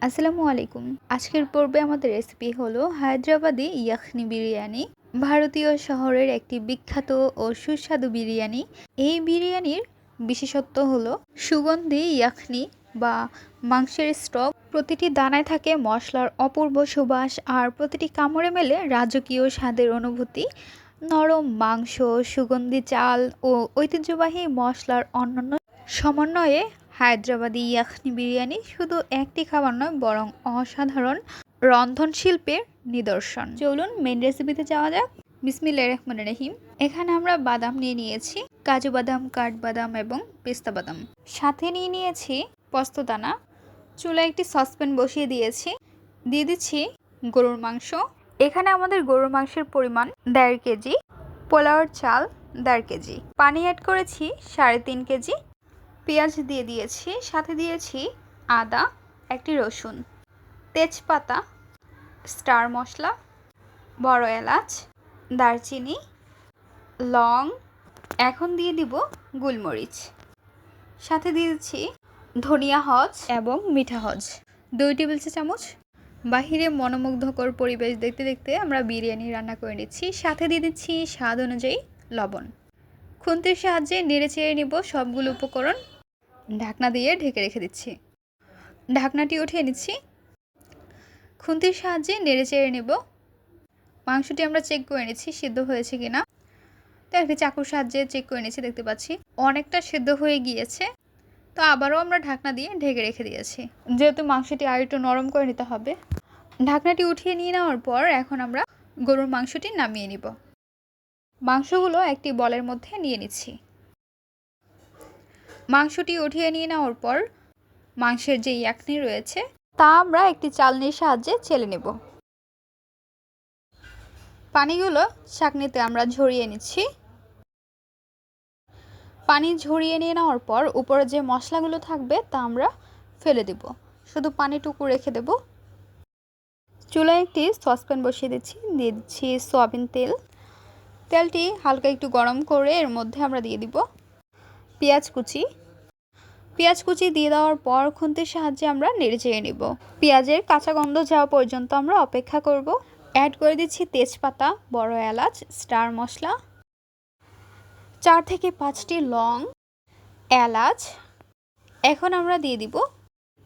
আসসালামু আলাইকুম। আজকের পর্বে আমাদের রেসিপি হলো হায়দ্রাবাদি ইয়াখনি বিরিয়ানি। ভারতীয় শহরের একটি বিখ্যাত ও সুস্বাদু বিরিয়ানি। এই বিরিয়ানির বিশেষত্ব হলো সুগন্ধি ইয়াখনি বা মাংসের স্টক। প্রতিটি দানায় থাকে মশলার অপূর্ব সুবাস, আর প্রতিটি কামড়ে মেলে রাজকীয় স্বাদের অনুভূতি। নরম মাংস, সুগন্ধি চাল ও ঐতিহ্যবাহী মশলার অনন্য সমন্বয়ে হায়দ্রাবাদি ইয়াখনি বিরিয়ানি শুধু একটি খাবার নয়, বরং অসাধারণ রন্ধনশিল্পের নিদর্শন। চলুন মেন রেসিপিতে যাওয়া যাক। বিসমিল্লাহির রহমানির রহিম। এখানে আমরা বাদাম নিয়ে নিয়েছি, কাজু বাদাম, কাঠবাদাম এবং পেস্তা বাদাম। সাথে নিয়ে নিয়েছি পোস্তদানা। চুলায় একটি সসপ্যান বসিয়ে দিয়েছি। দিয়ে দিচ্ছি গরুর মাংস। এখানে আমাদের গরুর মাংসের পরিমাণ 1.5 কেজি, পোলাওর চাল 1.5 কেজি, পানি অ্যাড করেছি 3.5 কেজি, পেঁয়াজ দিয়ে দিয়েছি, সাথে দিয়েছি আদা, একটি রসুন, তেজপাতা, স্টার মশলা, বড় এলাচ, দারচিনি, লং। এখন দিয়ে দিব গোলমরিচ, সাথে দিয়ে দিচ্ছি ধনিয়া হজ এবং মিঠা হজ 2 টেবিল চামচ। বাহিরে মনোমুগ্ধকর পরিবেশ দেখতে দেখতে আমরা বিরিয়ানি রান্না করে নিচ্ছি। সাথে দিয়ে দিচ্ছি স্বাদ অনুযায়ী লবণ। খুন্তির সাহায্যে নেড়ে চেড়ে নিব সবগুলো উপকরণ। ঢাকনা দিয়ে ঢেকে রেখে দিচ্ছি। ঢাকনাটি উঠিয়ে নিচ্ছি। খুন্তির সাহায্যে নেড়ে চেড়ে নেব। মাংসটি আমরা চেক করে নিচ্ছি সিদ্ধ হয়েছে কিনা। তো একটি চাকুর সাহায্যে চেক করে নিচ্ছি, দেখতে পাচ্ছি অনেকটা সিদ্ধ হয়ে গিয়েছে। তো আবারও আমরা ঢাকনা দিয়ে ঢেকে রেখে দিয়েছি, যেহেতু মাংসটি আর একটু নরম করে নিতে হবে। ঢাকনাটি উঠিয়ে নিয়ে নেওয়ার পর এখন আমরা গরুর মাংসটি নামিয়ে নিব। মাংসগুলো একটি বলের মধ্যে নিয়ে নিচ্ছি। মাংসটি উঠিয়ে নিয়ে নেওয়ার পর মাংসের যে ইয়াকনি রয়েছে তা আমরা একটি চালনির সাহায্যে চেলে নেব। পানিগুলো ছাঁকনিতে আমরা ঝরিয়ে নিচ্ছি। পানি ঝরিয়ে নিয়ে নেওয়ার পর উপরে যে মশলাগুলো থাকবে তা আমরা ফেলে দেব, শুধু পানিটুকু রেখে দেব। চুলায় একটি সসপ্যান বসিয়ে দিচ্ছি, দিয়ে দিচ্ছি সয়াবিন তেল। তেলটি হালকা একটু গরম করে এর মধ্যে আমরা দিয়ে দিব পেঁয়াজ কুচি। পেঁয়াজ কুচি দিয়ে দেওয়ার পর খুন্তির সাহায্যে আমরা নেড়ে চেড়ে নেব। পেঁয়াজের কাঁচা গন্ধ যাওয়া পর্যন্ত আমরা অপেক্ষা করব। অ্যাড করে দিচ্ছি তেজপাতা, বড় এলাচ, স্টার মশলা, 4 থেকে 5টি লং, এলাচ। এখন আমরা দিয়ে দিব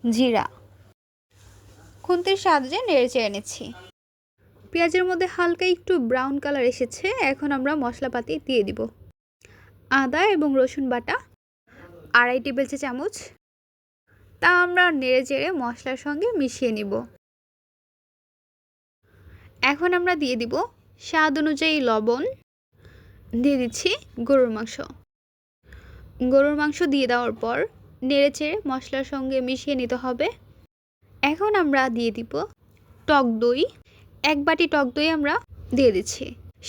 জিরা। খুন্তির সাহায্যে নেড়ে চেড়ে নিচ্ছি। পেঁয়াজের মধ্যে হালকা একটু ব্রাউন কালার এসেছে। এখন আমরা মশলাপাতি দিয়ে দিব। আদা এবং রসুন বাটা 2.5 টেবিল চামচ, তা আমরা নেড়ে চেড়ে মশলার সঙ্গে মিশিয়ে নিব। এখন আমরা দিয়ে দিব স্বাদ অনুযায়ী লবণ। দিয়ে দিচ্ছি গরুর মাংস। গরুর মাংস দিয়ে দেওয়ার পর নেড়ে চেড়ে মশলার সঙ্গে মিশিয়ে নিতে হবে। এখন আমরা দিয়ে দিব টক দই। 1 বাটি টক দই আমরা দিয়ে দিচ্ছি।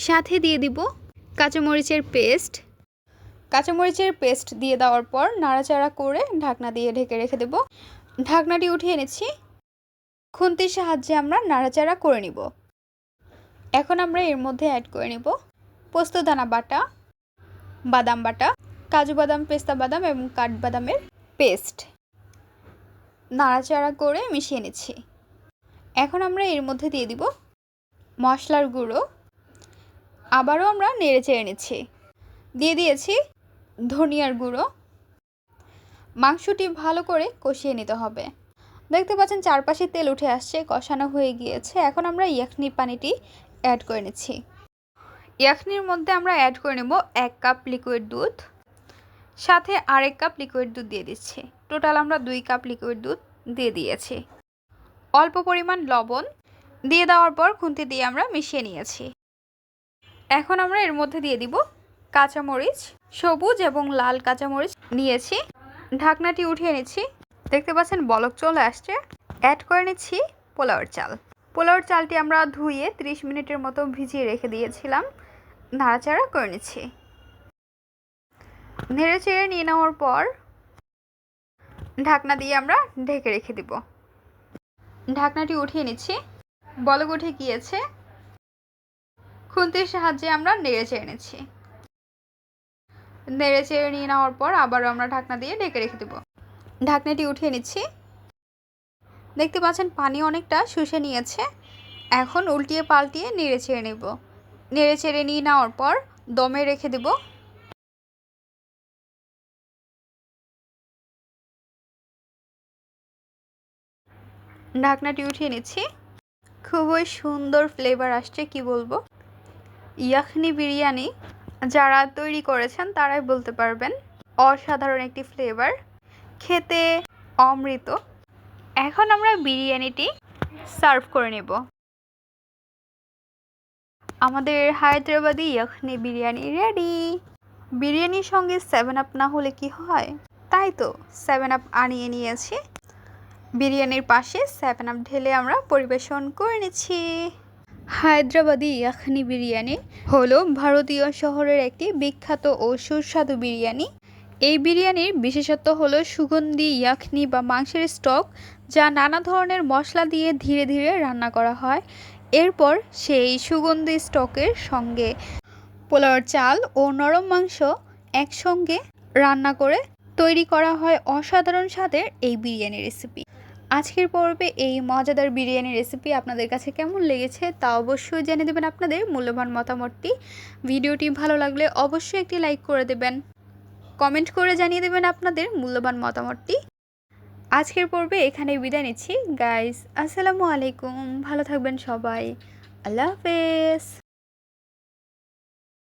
সাথে দিয়ে দিব কাঁচামরিচের পেস্ট। কাঁচামরিচের পেস্ট দিয়ে দেওয়ার পর নাড়াচাড়া করে ঢাকনা দিয়ে ঢেকে রেখে দেব। ঢাকনাটি উঠিয়ে নিচ্ছি। খুন্তির সাহায্যে আমরা নাড়াচাড়া করে নিব। এখন আমরা এর মধ্যে অ্যাড করে নেব পোস্তদানা বাটা, বাদাম বাটা, কাজু বাদাম, পেস্তা বাদাম এবং কাঠবাদামের পেস্ট। নাড়াচাড়া করে মিশিয়ে নিচ্ছি। এখন আমরা এর মধ্যে দিয়ে দিব মশলার গুঁড়ো। আবারও আমরা নেড়ে চেড়ে নিচ্ছি। দিয়ে দিয়েছি ধনিয়ার গুঁড়ো। মাংসটি ভালো করে কষিয়ে নিতে হবে। দেখতে পাচ্ছেন চারপাশে তেল উঠে আসছে, কষানো হয়ে গিয়েছে। এখন আমরা ইয়াখনির পানিটি অ্যাড করে নিচ্ছি। ইয়াখনির মধ্যে আমরা অ্যাড করে নেব 1 কাপ লিকুইড দুধ, সাথে আরেক কাপ লিকুইড দুধ দিয়ে দিচ্ছি। টোটাল আমরা 2 কাপ লিকুইড দুধ দিয়ে দিয়েছি। অল্প পরিমাণ লবণ দিয়ে দেওয়ার পর খুন্তি দিয়ে আমরা মিশিয়ে নিয়েছি। এখন আমরা এর মধ্যে দিয়ে দিব কাঁচামরিচ, সবুজ এবং লাল কাঁচামরিচ নিয়েছি। ঢাকনাটি উঠিয়ে নিচ্ছি। দেখতে পাচ্ছেন বলক চলে আসছে। অ্যাড করে নিচ্ছি পোলাওর চাল। পোলাওর চালটি আমরা ধুয়ে 30 মিনিটের মতো ভিজিয়ে রেখে দিয়েছিলাম। নাড়াচাড়া করে নিচ্ছি। নেড়ে চেড়ে নিয়ে নেওয়ার পর ঢাকনা দিয়ে আমরা ঢেকে রেখে দিব। ঢাকনাটি উঠিয়ে নিচ্ছি। বলক উঠে গিয়েছে। খুন্তির সাহায্যে আমরা নেড়ে চেড়ে নিচ্ছি। নেড়ে চেড়ে নিয়ে নেওয়ার পর আবারও আমরা ঢাকনা দিয়ে ঢেকে রেখে দেব। ঢাকনাটি উঠিয়ে নিচ্ছি। দেখতে পাচ্ছেন পানি অনেকটা শুষে নিয়েছে। এখন উল্টিয়ে পাল্টিয়ে নেড়ে ছেড়ে নেব। নেড়ে ছেড়ে নিয়ে নেওয়ার পর দমে রেখে দেব। ঢাকনাটি উঠিয়ে নিচ্ছি। খুবই সুন্দর ফ্লেভার আসছে, কি বলবো। ইয়াখনি বিরিয়ানি যারা তৈরি করেছেন তারাই বলতে পারবেন। অসাধারণ একটি ফ্লেভার, খেতে অমৃত। এখন আমরা বিরিয়ানিটি সার্ভ করে নেব। আমাদের হায়দ্রাবাদি ইয়াখনি বিরিয়ানি রেডি। বিরিয়ানির সঙ্গে 7 আপ না হলে কি হয়, তাই তো 7 আপ আনিয়ে নিয়েছি। বিরিয়ানির পাশে 7 আপ ঢেলে আমরা পরিবেশন করে নিচ্ছি। হায়দ্রাবাদি ইয়াখনি বিরিয়ানি হলো ভারতীয় শহরের একটি বিখ্যাত ও সুস্বাদু বিরিয়ানি। এই বিরিয়ানির বিশেষত্ব হলো সুগন্ধি ইয়াখনি বা মাংসের স্টক, যা নানা ধরনের মশলা দিয়ে ধীরে ধীরে রান্না করা হয়। এরপর সেই সুগন্ধি স্টকের সঙ্গে পোলাওর চাল ও নরম মাংস একসঙ্গে রান্না করে তৈরি করা হয় অসাধারণ স্বাদের এই বিরিয়ানি রেসিপি। আজকের পর্বে এই মজাদার বিরিয়ানি রেসিপি আপনাদের কাছে কেমন লেগেছে তা অবশ্যই জানিয়ে দেবেন আপনাদের মূল্যবান মতামতটি। ভিডিওটি ভালো লাগলে অবশ্যই একটি লাইক করে দেবেন, কমেন্ট করে জানিয়ে দেবেন আপনাদের মূল্যবান মতামতটি। আজকের পর্বে এখানেই বিদায় নিচ্ছি গাইস। আসসালামু আলাইকুম, ভালো থাকবেন সবাই। আল্লাহ হাফেজ।